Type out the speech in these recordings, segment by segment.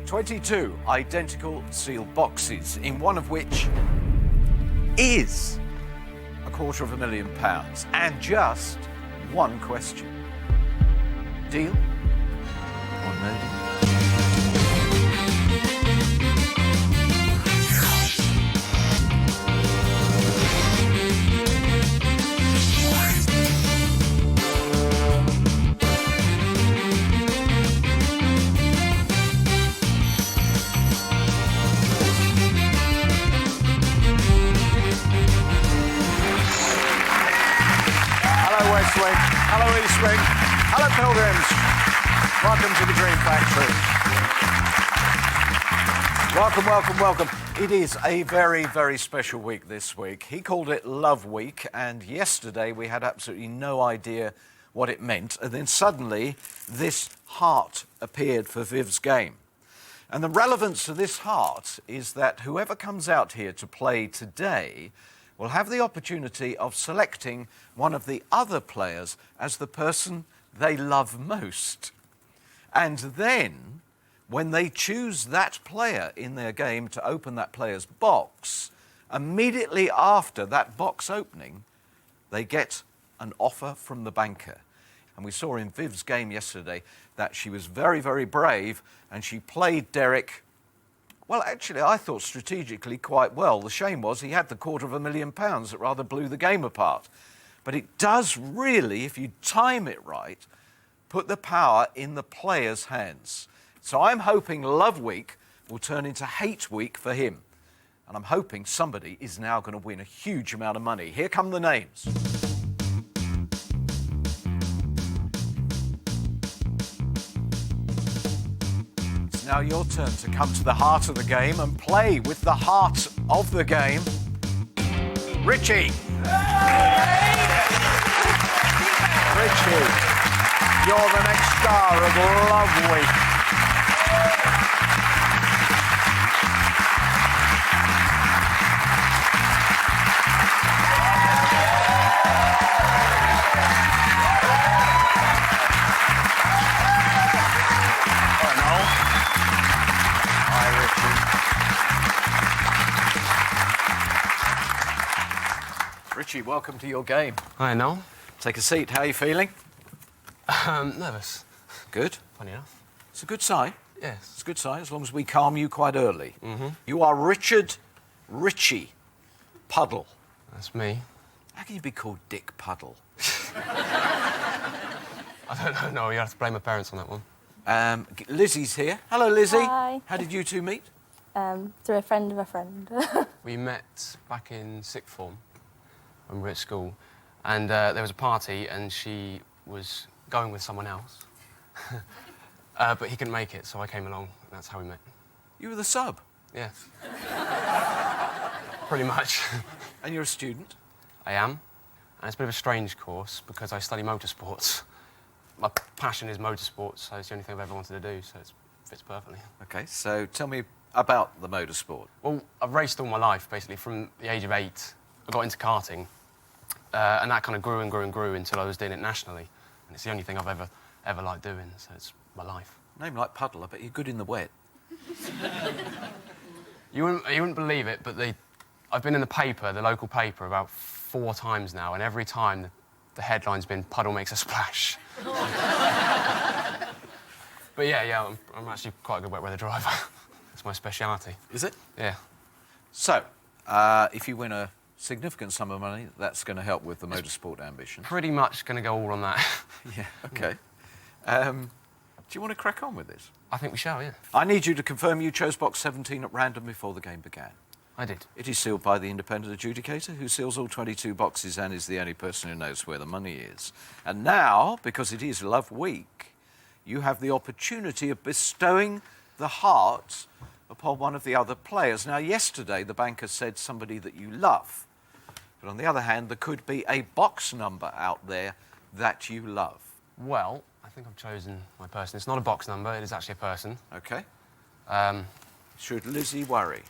22 identical sealed boxes, in one of which is £250,000 and just one question. Deal or no deal? Hello, East Wing. Hello, Pilgrims. Welcome to the Dream Factory. Welcome, welcome, welcome. It is a very, very special week this week. He called it Love Week, and yesterday we had absolutely no idea what it meant. And then suddenly this heart appeared for Viv's game. And the relevance of this heart is that whoever comes out here to play today will have the opportunity of selecting one of the other players as the person they love most. And then, when they choose that player in their game to open that player's box, immediately after that box opening, they get an offer from the banker. And we saw in Viv's game yesterday that she was very, very brave, and she played Derek, well, actually, I thought strategically quite well. The shame was he had the £250,000 that rather blew the game apart. But it does really, if you time it right, put the power in the player's hands. So I'm hoping Love Week will turn into Hate Week for him. And I'm hoping somebody is now going to win a huge amount of money. Here come the names. Now your turn to come to the heart of the game and play with the heart of the game. Richie. Richie, you're the next star of Love Week. Richie, welcome to your game. Hi, Noel. Take a seat. How are you feeling? Nervous. Good. Funny enough. It's a good sign. Yes. It's a good sign, as long as we calm you quite early. Mm-hmm. You are Richie Puddle. That's me. How can you be called Dick Puddle? I don't know, Noel. You have to blame my parents on that one. Lizzie's here. Hello, Lizzie. Hi. How did you two meet? Through a friend of a friend. We met back in sixth form when we were at school, and there was a party, and she was going with someone else. But he couldn't make it, so I came along, and that's how we met. You were the sub? Yeah. Pretty much. And you're a student? I am. And it's a bit of a strange course, because I study motorsports. My passion is motorsports, so it's the only thing I've ever wanted to do, so it fits perfectly. OK, so tell me about the motorsport. Well, I've raced all my life, basically. From the age of 8, I got into karting, and that kind of grew and grew and grew until I was doing it nationally. And it's the only thing I've ever liked doing, so it's my life. Name like Puddle, I bet you're good in the wet. You wouldn't believe it, but I've been in the paper, the local paper, about 4 times now, and every time the headline's been Puddle makes a splash. But yeah, I'm actually quite a good wet weather driver. That's my speciality. Is it? Yeah. So, if you win a significant sum of money, that's going to help with the motorsport ambition. Pretty much going to go all on that. Yeah, OK. Do you want to crack on with this? I think we shall, yeah. I need you to confirm you chose box 17 at random before the game began. I did. It is sealed by the independent adjudicator, who seals all 22 boxes and is the only person who knows where the money is. And now, because it is Love Week, you have the opportunity of bestowing the heart upon one of the other players. Now, yesterday, the banker said somebody that you love. But on the other hand, there could be a box number out there that you love. Well, I think I've chosen my person. It's not a box number, it is actually a person. OK. Should Lizzie worry?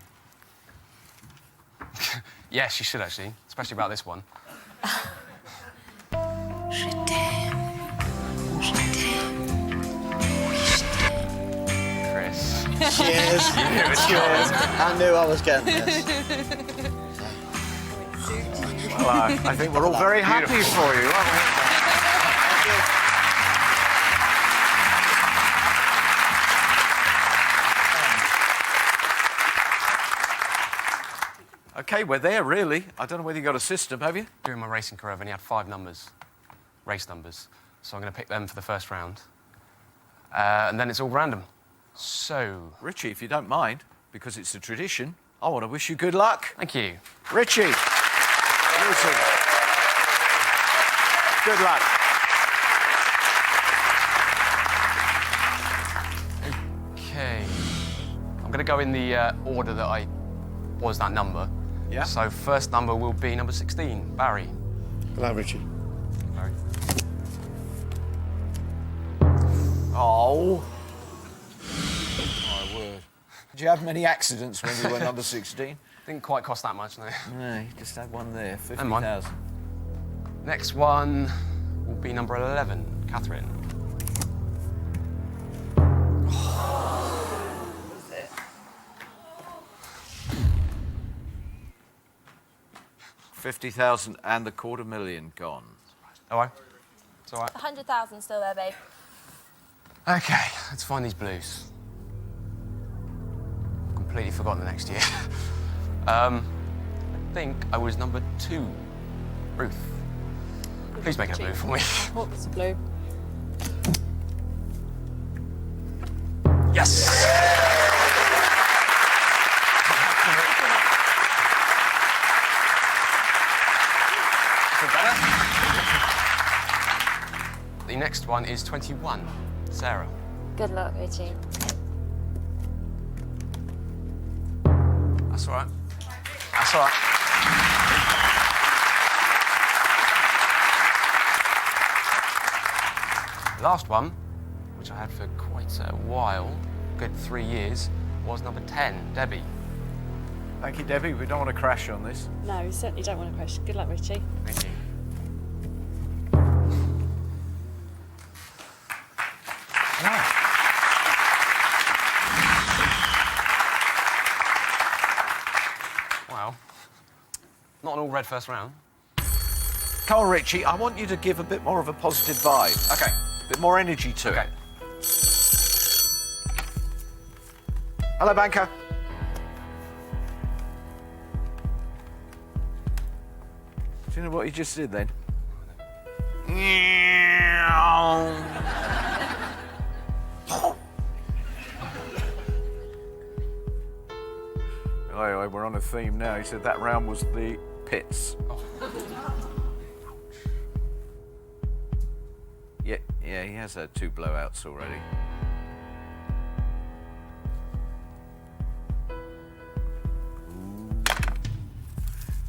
Yes, she should, actually, especially about this one. Chris. Cheers. Cheers. I knew I was getting this. Well, I think we're all very happy for you, aren't we? Okay, we're there, really. I don't know whether you got a system, have you? During my racing career, I've only had 5 numbers, race numbers. So I'm going to pick them for the first round. And then it's all random. So... Richie, if you don't mind, because it's a tradition, I want to wish you good luck. Thank you. Richie. Lucy. Good luck. Okay. I'm going to go in the order that I was that number. Yeah. So first number will be number 16, Barry. Hello, Richie. Barry. Oh. My word. Did you have many accidents when you were number 16? Didn't quite cost that much, no. No, you just had one there, Never mind. 50,000. Next one will be number 11, Catherine. $50,000 and the $250,000 gone. All right. It's all right. 100,000 still there, babe. Okay, let's find these blues. Completely forgotten the next year. I think I was number 2, Ruth. Please make it a blue for me. Oh, it's a blue. Yes! The next one is 21, Sarah. Good luck, Richie. That's all right. That's all right. Last one, which I had for quite a while, good 3 years, was number 10, Debbie. Thank you, Debbie. We don't want to crash on this. No, we certainly don't want to crash. Good luck, Richie. Thank you. Wow. Not an all red first round. Come on, Richie, I want you to give a bit more of a positive vibe. Okay. A bit more energy to Okay. it. Hello, banker. Do you know what he just did then? Anyway, we're on a theme now. He said that round was the pits. Yeah, he has had 2 blowouts already.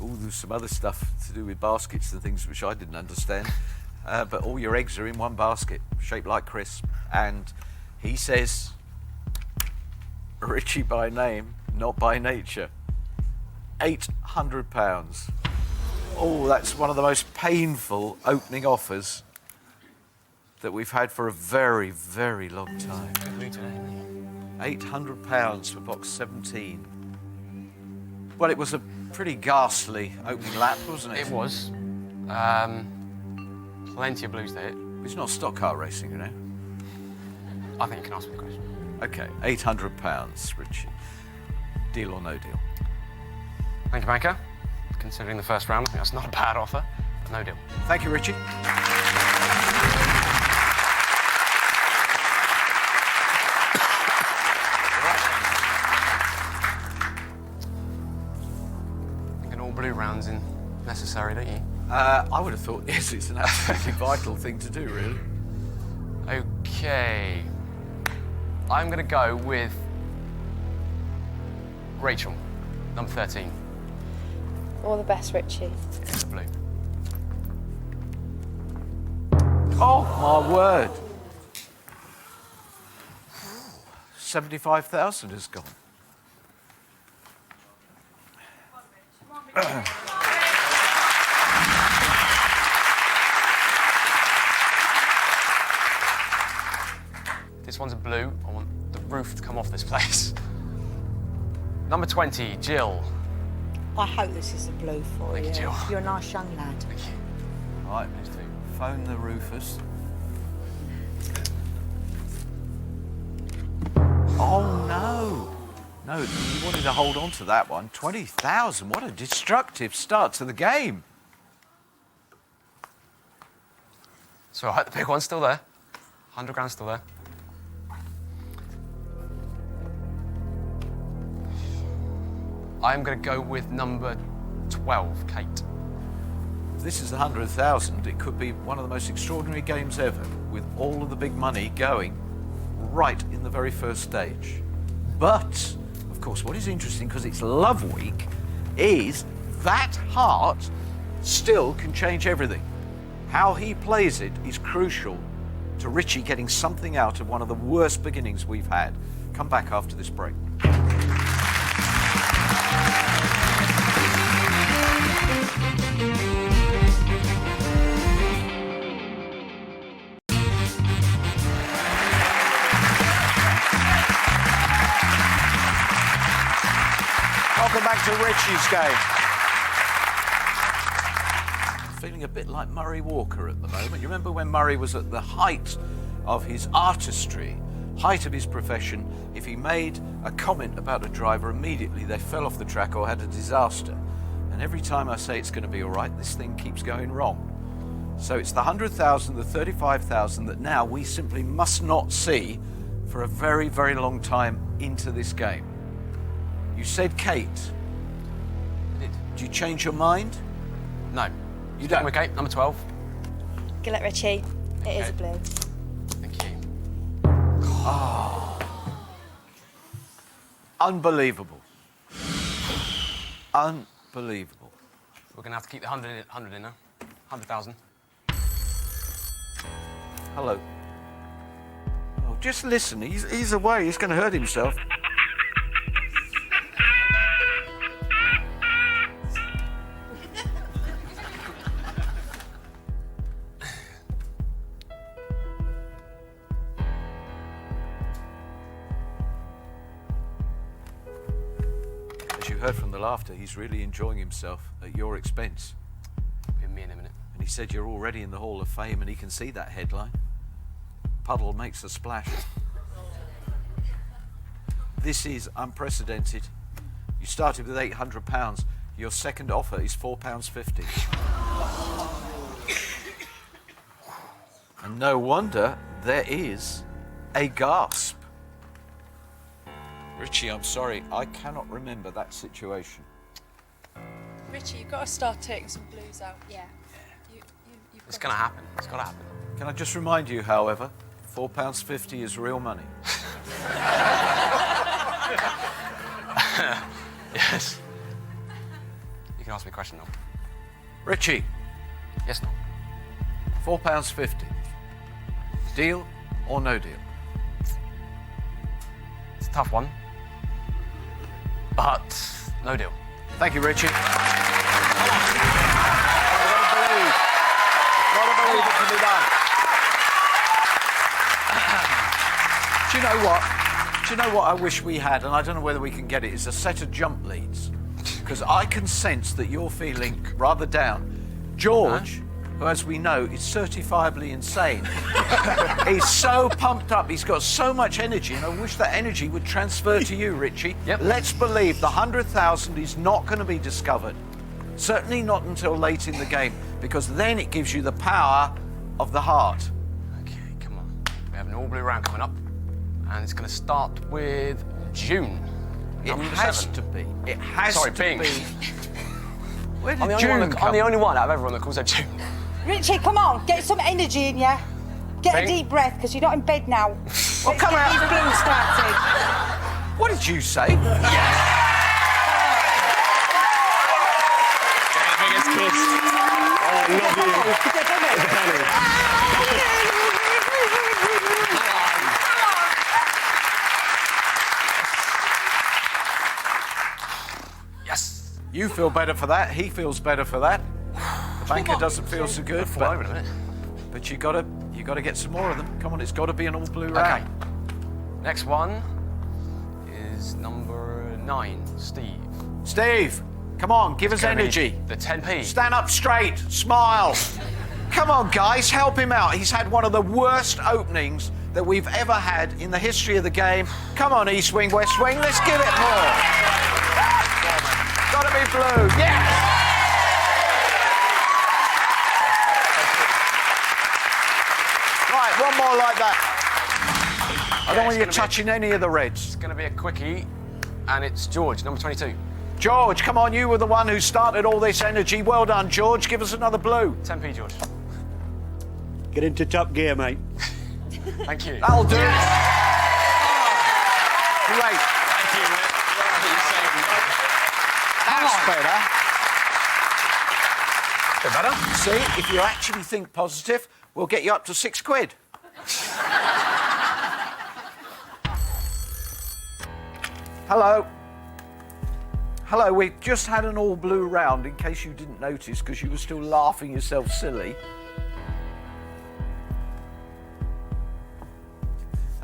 Ooh, there's some other stuff to do with baskets and things which I didn't understand. But all your eggs are in one basket, shaped like crisp. And he says, Richie by name, not by nature. £800. Oh, that's one of the most painful opening offers that we've had for a very, very long time. £800 for box 17. Well, it was a pretty ghastly opening lap, wasn't it? It was. Plenty of blues there. It's not stock car racing, you know. I think you can ask me a question. OK, £800, Richie. Deal or no deal? Thank you, banker. Considering the first round, I think that's not a bad offer, but no deal. Thank you, Richie. All blue rounds in necessary, don't you? I would have thought, yes, it's an absolutely vital thing to do, really. Okay. I'm going to go with Rachel, number 13. All the best, Richie. It's blue. Oh, my word. 75,000 has gone. This one's a blue. I want the roof to come off this place. Number 20, Jill. I hope this is a blue for Thank you. you, Jill. You're a nice young lad. Thank you. Right, phone the roofers. Oh, no. No, you wanted to hold on to that one. 20,000, what a destructive start to the game. So I hope the big one's still there. 100 grand still there. I'm going to go with number 12, Kate. If this is 100,000, it could be one of the most extraordinary games ever, with all of the big money going right in the very first stage. But, of course, what is interesting, because it's Love Week, is that heart still can change everything. How he plays it is crucial to Richie getting something out of one of the worst beginnings we've had. Come back after this break. Welcome back to Richie's game. Feeling a bit like Murray Walker at the moment. You remember when Murray was at the height of his artistry, height of his profession? If he made a comment about a driver, immediately they fell off the track or had a disaster. And every time I say it's going to be all right, this thing keeps going wrong. So it's the 100,000, the 35,000 that now we simply must not see for a very, very long time into this game. You said Kate. I did. Do you change your mind? No. You Sticking don't? with Kate, number 12. Good luck, Richie. It is a blue. Thank you. Unbelievable. Unbelievable. We're going to have to keep the 100 in now. 100,000. Hello. Oh, just listen. He's away. He's going to hurt himself. As you heard from the laughter, he's really enjoying himself at your expense. Be me in a minute. And he said you're already in the Hall of Fame and he can see that headline. Puddle makes a splash. This is unprecedented. You started with £800. Your second offer is £4.50. And no wonder there is a gasp. Richie, I'm sorry, I cannot remember that situation. Richie, you've got to start taking some blues out. Yeah. It's going to happen. It's got to happen. Can I just remind you, however, £4.50 is real money. Yes. You can ask me a question now. Richie, Yes, no. £4.50. Deal or no deal? It's a tough one. But no deal. Thank you, Richie. I've got to believe it can be done. Do you know what? Do you know what I wish we had, and I don't know whether we can get it, is a set of jump leads. Because I can sense that you're feeling rather down. George, who, as we know, is certifiably insane, he's so pumped up, he's got so much energy, and I wish that energy would transfer to you, Richie. Yep. Let's believe the 100,000 is not going to be discovered. Certainly not until late in the game, because then it gives you the power of the heart. Okay, come on. We have an all-blue round coming up. And it's going to start with June. It Number has 7. to be. It has Sorry, to Bing. be. Where did I'm the, June I'm come? the only one out of everyone that calls her June. Richie, come on, get some energy in you. Get Bing. a deep breath, because you're not in bed now. Well, come out. These blues started. What did you say? Biggest kiss. Oh, I Yes. You feel better for that. He feels better for that. The banker doesn't feel so good, Fall over in a minute. but you got to get some more of them. Come on, it's got to be an all blue Okay. round. Next one, is number 9, Steve. Steve, come on, give us Gonna be energy. The 10p. Stand up straight, smile. Come on, guys, help him out. He's had one of the worst openings that we've ever had in the history of the game. Come on, East Wing, West Wing, let's give it more. Gotta be blue, yes! Right, one more like that. I don't want you touching any of the reds. It's going to be a quickie, and it's George, number 22. George, come on, you were the one who started all this energy. Well done, George. Give us another blue. 10p, George. Get into top gear, mate. Thank you. That'll do. Great. Thank you, mate. That's better. Bit better? See, if you actually think positive, we'll get you up to £6. Hello. Hello, we've just had an all blue round, in case you didn't notice, because you were still laughing yourself silly.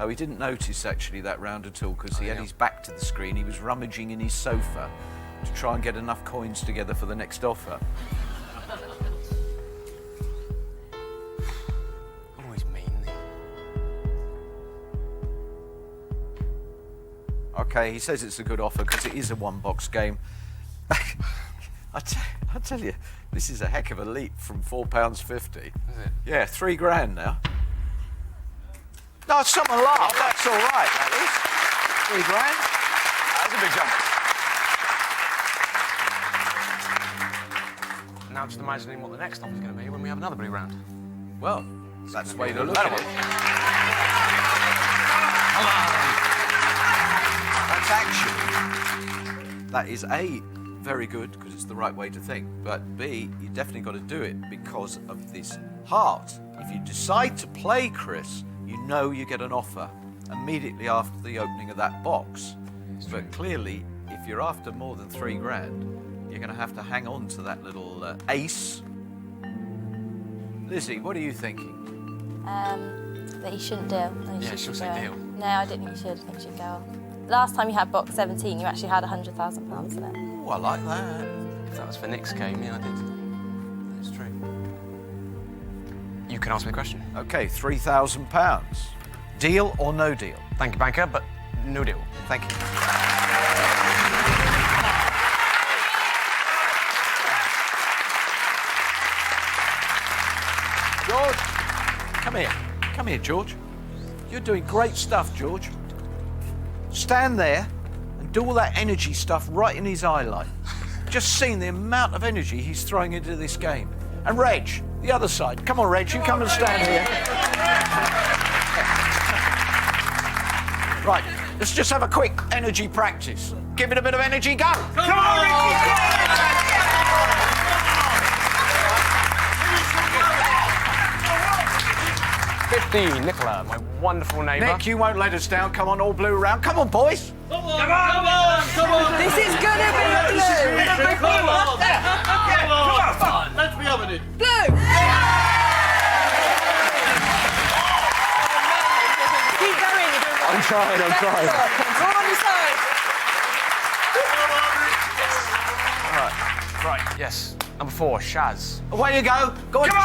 Oh, he didn't notice, actually, that round at all, because he had his back to the screen. He was rummaging in his sofa to try and get enough coins together for the next offer. Always mean. OK, he says it's a good offer because it is a one-box game. I tell you, this is a heck of a leap from £4.50. Is it? Yeah, £3 now. No, someone laughed. That's all right, that is. £3. That's a big jump. Now just imagining what the next offer is going to be when we have another blue round. Well, that's the way to look better at it. one. Come on. That's actually, that is A, very good, because it's the right way to think, but B, you definitely got to do it because of this heart. If you decide to play, Chris, you know you get an offer immediately after the opening of that box. But clearly, if you're after more than £3, you're going to have to hang on to that little ace. Lizzie, what are you thinking? That you shouldn't deal. Yeah, she'll say deal. No, I don't think you should. I think you should go. Last time you had box 17, you actually had £100,000 in it. Oh, I like that. If that was for Nick's game, yeah, I did. That's true. You can ask me a question. OK, £3,000. Deal or no deal? Thank you, banker, but no deal. Thank you. George, come here. Come here, George. You're doing great stuff, George. Stand there and do all that energy stuff right in his eye line. Just seeing the amount of energy he's throwing into this game. And Reg, the other side. Come on, Reg, you come and stand here. Right, let's just have a quick energy practice. Give it a bit of energy, go! Come on, Ricky! 50, Nicola, my wonderful neighbour. Nick, you won't let us down. Come on, all blue round. Come on, boys. This is gonna be a blue. Come on! Let's be having it. Blue. Keep going. I'm trying. Go on your side. Right, yes. Number 4, Shaz. Away you go. Go on, Come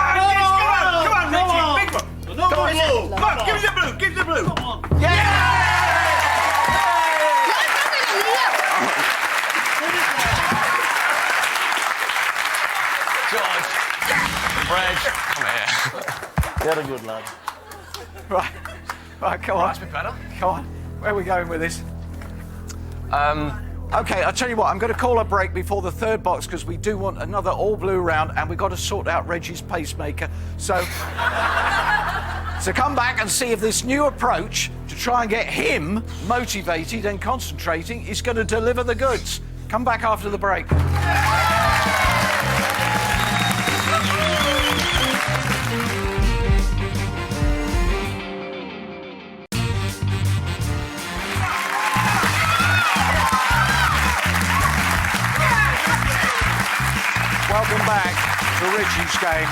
on, Richie, big one. No Come on, blue. Come on, give me the blue, give me the blue. Come on. George. Reg, come here. You're a good lad. Right, come on. That's a bit better. Come on. Where are we going with this? OK, I'll tell you what, I'm going to call a break before the third box because we do want another all-blue round and we've got to sort out Reggie's pacemaker. So come back and see if this new approach to try and get him motivated and concentrating is going to deliver the goods. Come back after the break. Welcome back to Richie's game.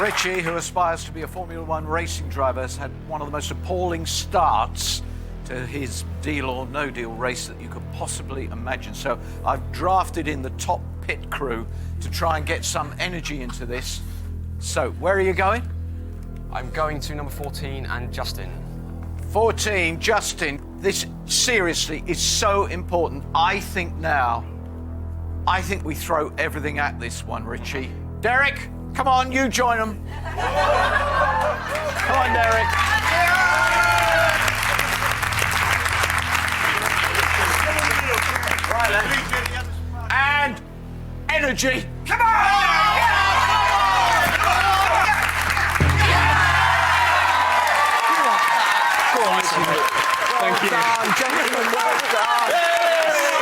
Richie, who aspires to be a Formula One racing driver, has had one of the most appalling starts to to his deal or no deal race that you could possibly imagine. So I've drafted in the top pit crew to try and get some energy into this. So where are you going? I'm going to number 14 and Justin. 14, Justin. This seriously is so important. I think we throw everything at this one, Richie. Derek, come on, you join them. Come on, Derek. Right then. And energy. Come on! Thank you. Well done, gentlemen, well done.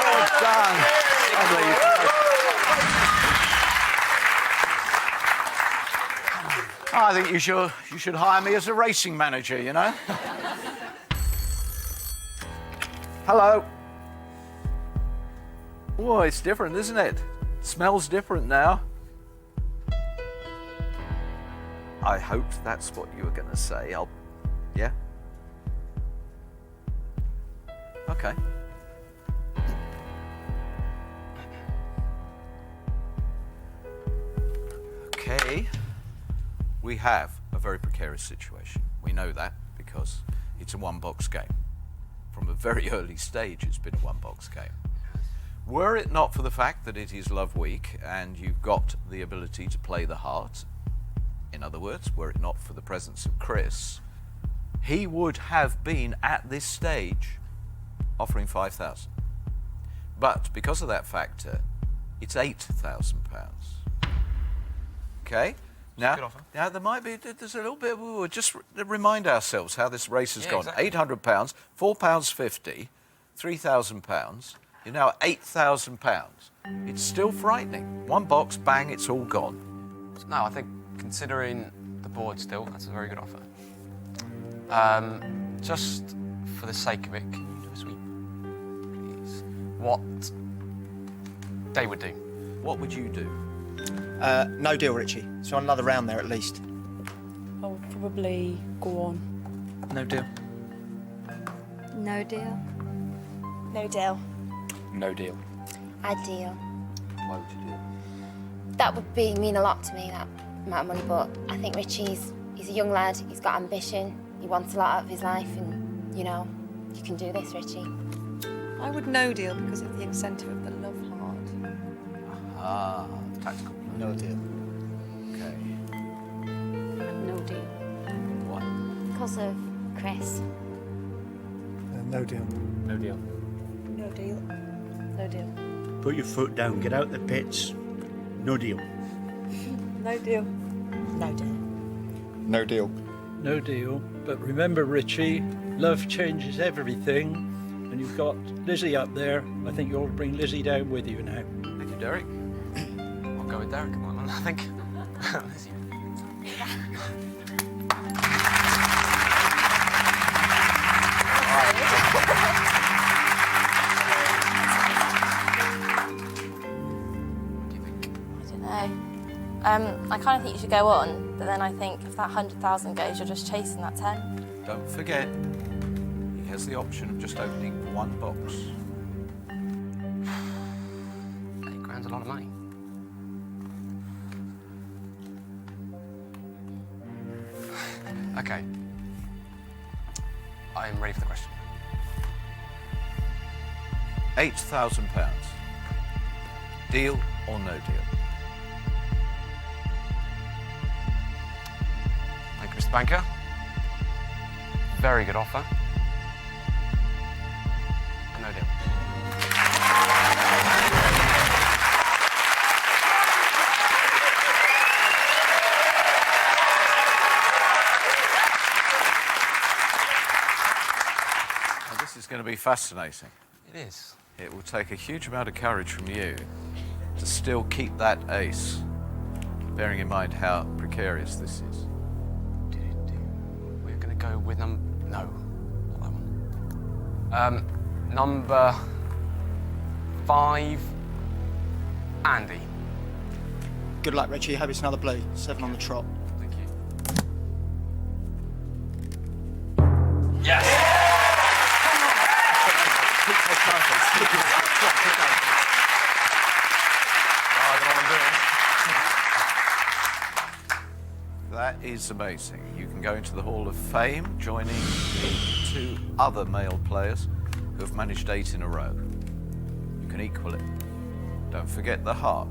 Well done. I think you should hire me as a racing manager, you know? Hello. Oh, it's different, isn't it? Smells different now. I hoped that's what you were going to say. Yeah? Okay. Okay. We have a very precarious situation. We know that because it's a one-box game. From a very early stage, it's been a one-box game. Were it not for the fact that it is Love Week and you've got the ability to play the heart, in other words, were it not for the presence of Chris, he would have been at this stage offering £5,000. But because of that factor, it's £8,000. Okay? Now, good offer. now there might be, there's a little bit, we'll just remind ourselves how this race has gone. Exactly. £800, £4.50, £3,000. You're now at £8,000. It's still frightening. One box, bang, it's all gone. No, I think considering the board still, that's a very good offer. Just for the sake of it, can you do a sweep, please? What they would do? What would you do? No deal, Richie. So another round there at least. I would probably go on. No deal. No deal. No deal. No deal. A deal. Why would you do it? That would mean a lot to me, that amount of money, but I think Richie's a young lad, he's got ambition, he wants a lot out of his life, and, you know, you can do this, Richie. I would no deal because of the incentive of the love heart. Ah, tactical. No deal. Okay. No deal. Why? Because of Chris. No deal. No deal. No deal. No deal. Put your foot down, get out the pits. No deal. No deal. No deal. No deal. No deal. But remember, Richie, love changes everything. And you've got Lizzie up there. I think you'll bring Lizzie down with you now. Thank you, Derek. I'll go with Derek on that one, I think. What do you think? I don't know. I kind of think you should go on, but then I think if that 100,000 goes, you're just chasing that 10. Don't forget, he has the option of just opening one box. £8,000's a lot of money. Okay. I am ready for the question. £8,000. Deal or no deal? Thank you, Mr. Banker. Very good offer. A no deal. Well, this is going to be fascinating. It is. It will take a huge amount of courage from you to still keep that ace, bearing in mind how precarious this is. We're going to go with no, not that one. Number 5, Andy. Good luck, Richie. Hope it's another blue. 7 on the trot. Thank you. Yes! That's amazing. You can go into the Hall of Fame, joining the 2 other male players who have managed 8 in a row. You can equal it. Don't forget the heart.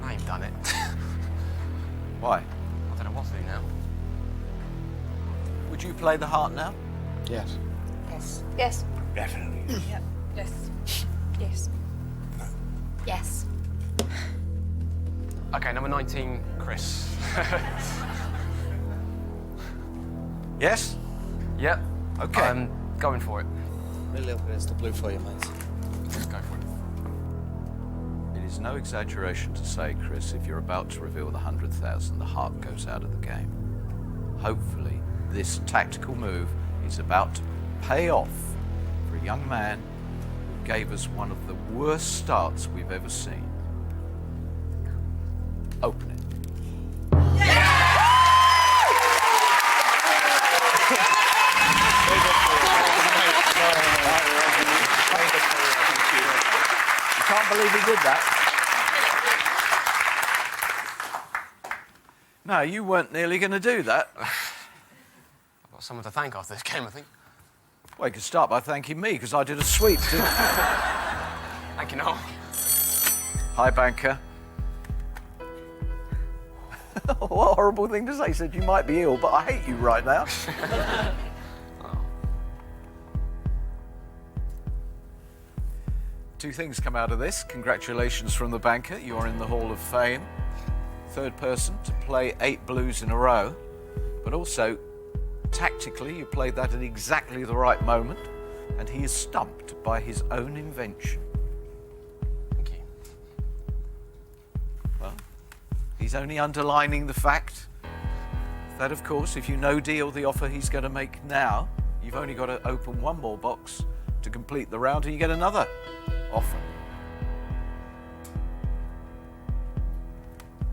Now you've done it. Why? I don't know what to do now. Would you play the heart now? Yes. Yes. Yes. Definitely. Yep. Yes. Yes. Yes. Okay, number 19, Chris. Yes? Yep. Okay. I'm going for it. Really up against the blue for you, mate. Let's go for it. It is no exaggeration to say, Chris, if you're about to reveal the 100,000, the heart goes out of the game. Hopefully, this tactical move is about to pay off for a young man who gave us one of the worst starts we've ever seen. Open it. You can't believe he did that. No, you weren't nearly going to do that. I've got someone to thank after this game, I think. Well, you could start by thanking me, because I did a sweep, didn't Thank you, Noel. Hi, banker. What a horrible thing to say. He said you might be ill, but I hate you right now. Two things come out of this. Congratulations from the banker. You are in the Hall of Fame. Third person to play 8 blues in a row. But also, tactically, you played that at exactly the right moment. And he is stumped by his own invention. Thank you. Well, he's only underlining the fact that, of course, if you no deal the offer he's going to make now, you've only got to open one more box to complete the round and you get another offer.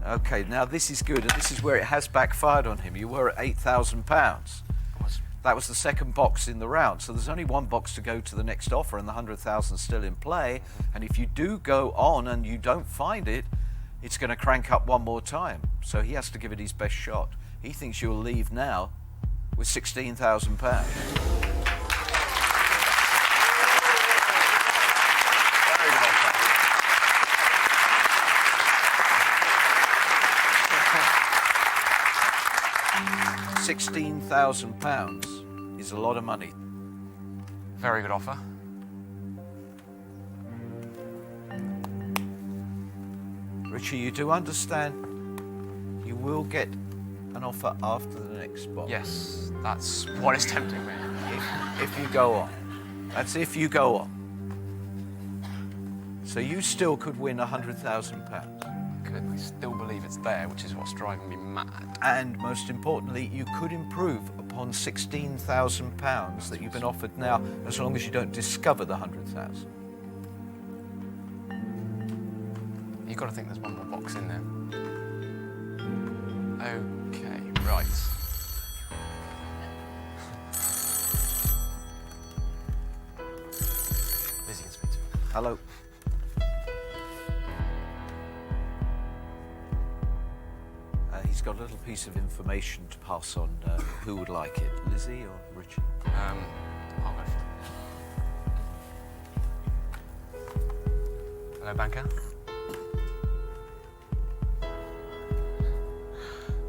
Okay, now this is good, and this is where it has backfired on him. You were at £8,000. That was the second box in the round, so there's only one box to go to the next offer, and the 100,000 is still in play. And if you do go on and you don't find it, it's going to crank up one more time. So he has to give it his best shot. He thinks you'll leave now with £16,000. £16,000 is a lot of money. Very good offer. Richie, you do understand you will get an offer after the next box. Yes, that's what is tempting me. If you go on. That's if you go on. So you still could win £100,000. I still believe it's there, which is what's driving me mad. And most importantly, you could improve upon £16,000 that you've been offered now, as long as you don't discover the 100,000. You've got to think there's one more box in there. Okay, right. Lizzie can speak to me. Hello. He's got a little piece of information to pass on. Who would like it, Lizzie or Richie? I'll go for it. Hello, banker.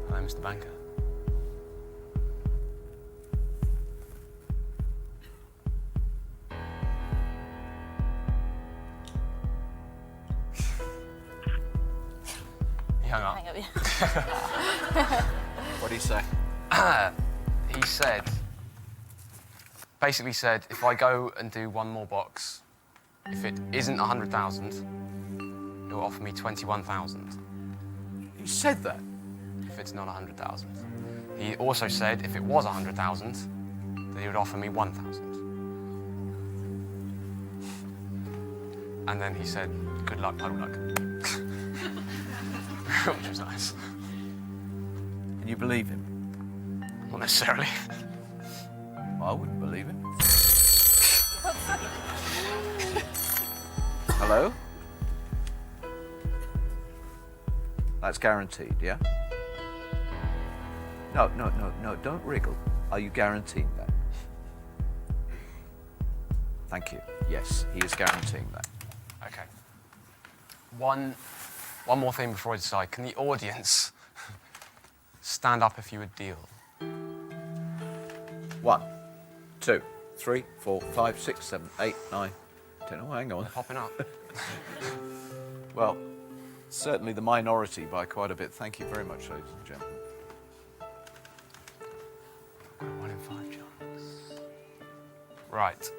Hello, Mr. Banker. He hung up. Hang up, yeah. What did he say? He said, basically said, if I go and do one more box, if it isn't 100,000, he'll offer me 21,000. He said that? If it's not 100,000. He also said, if it was 100,000, that he would offer me 1,000. And then he said, good luck, puddle luck. Which was nice. And you believe him? Not necessarily. I wouldn't believe him. Hello? That's guaranteed, yeah? No, don't wriggle. Are you guaranteeing that? Thank you. Yes, he is guaranteeing that. Okay. One more thing before I decide. Can the audience stand up if you would deal? 1, 2, 3, 4, 5, 6, 7, 8, 9, 10. Oh, hang on. Popping up. Well, certainly the minority by quite a bit. Thank you very much, ladies and gentlemen. 1 in 5 chance. Right.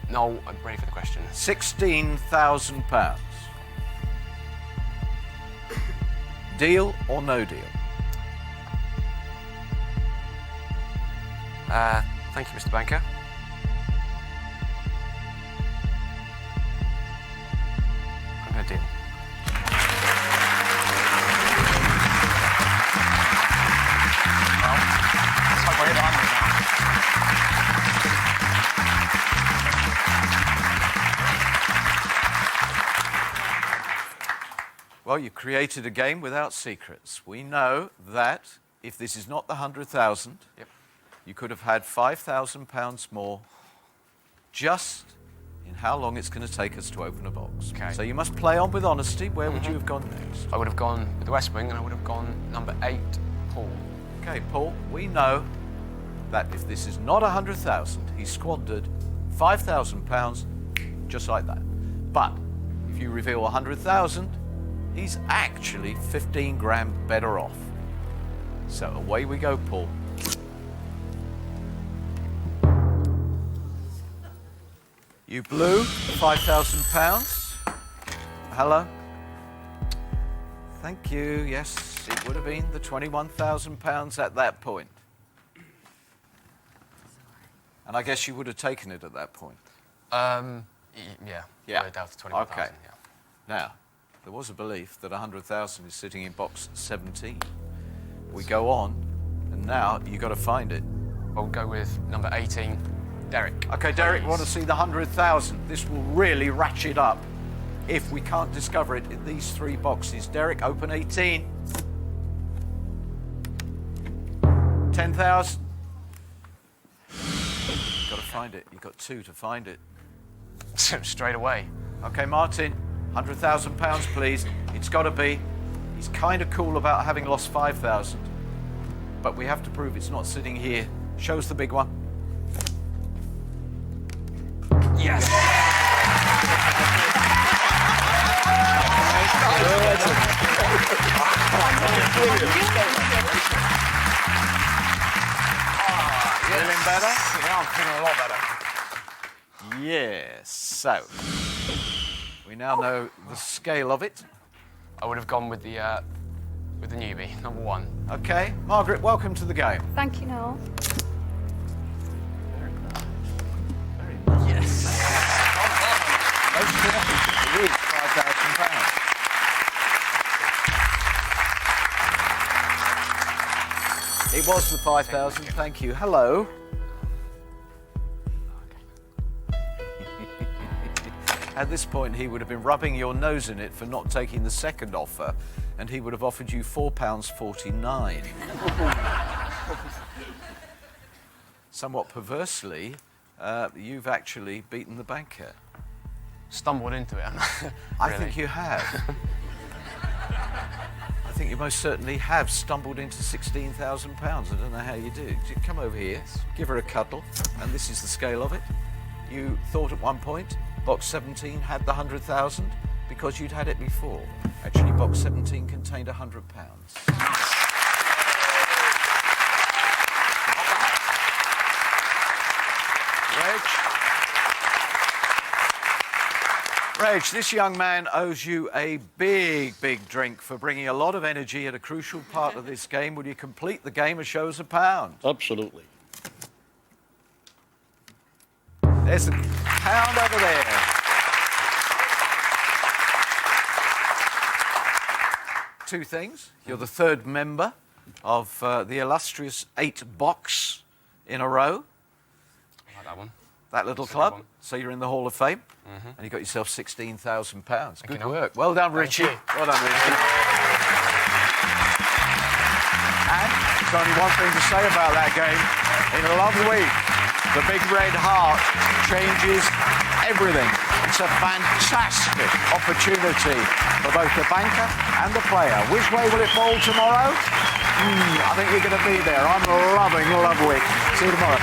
Noel, I'm ready for the question. £16,000. Deal or no deal? Thank you, Mr. Banker. I'm going to deal. Well, let's hope I hit 100 now. Well, you created a game without secrets. We know that if this is not the 100,000, Yep. you could have had £5,000 more just in how long it's going to take us to open a box. Okay. So you must play on with honesty. Where would you have gone next? I would have gone with the West Wing and I would have gone number 8, Paul. Okay, Paul, we know that if this is not 100,000, he squandered £5,000 just like that. But if you reveal 100,000, he's actually 15 grand better off. So away we go, Paul. You blew £5,000. Hello? Thank you. Yes, it would have been the £21,000 at that point. And I guess you would have taken it at that point. Yeah. Yeah. We're down to 21,000, Okay. yeah. Now, there was a belief that 100,000 is sitting in box 17. We go on, and now you've got to find it. I'll go with number 18, Derek. Okay, Derek, we Please. want to see the 100,000. This will really ratchet up if we can't discover it in these 3 boxes. Derek, open 18. 10,000. You've got to find it. You've got 2 to find it. Straight away. Okay, Martin, £100,000, please. It's got to be. He's kind of cool about having lost 5,000, but we have to prove it's not sitting here. Show us the big one. Yes! Feeling better? Yeah, I'm feeling a lot better. Yes. So, we now know the scale of it. I would have gone with the newbie, number 1. Okay, Margaret, welcome to the game. Thank you, Noel. Very nice. Very nice. Yes. Most people reach £5,000. It was the 5,000. Thank you. Hello. At this point, he would have been rubbing your nose in it for not taking the second offer, and he would have offered you £4.49. Somewhat perversely, you've actually beaten the banker. Stumbled into it, I think you have. I think you most certainly have stumbled into £16,000. I don't know how you do. Come over here, give her a cuddle, and this is the scale of it. You thought at one point box 17 had the 100,000 because you'd had it before. Actually, box 17 contained £100. Reg, this young man owes you a big, big drink for bringing a lot of energy at a crucial part of this game. Will you complete the game and show us a pound? Absolutely. There's the pound over there. Two things. You're the third member of the illustrious 8 box in a row. I like that one. that little It's a good club. one. So you're in the Hall of Fame, and you got yourself £16,000. Good work. Well done, Richie. you. Well done, Richie. And there's only one thing to say about that game. In a love week, the big red heart changes everything. It's a fantastic opportunity for both the banker and the player. Which way will it fall tomorrow? I think you're going to be there. I'm loving Love Week. See you tomorrow.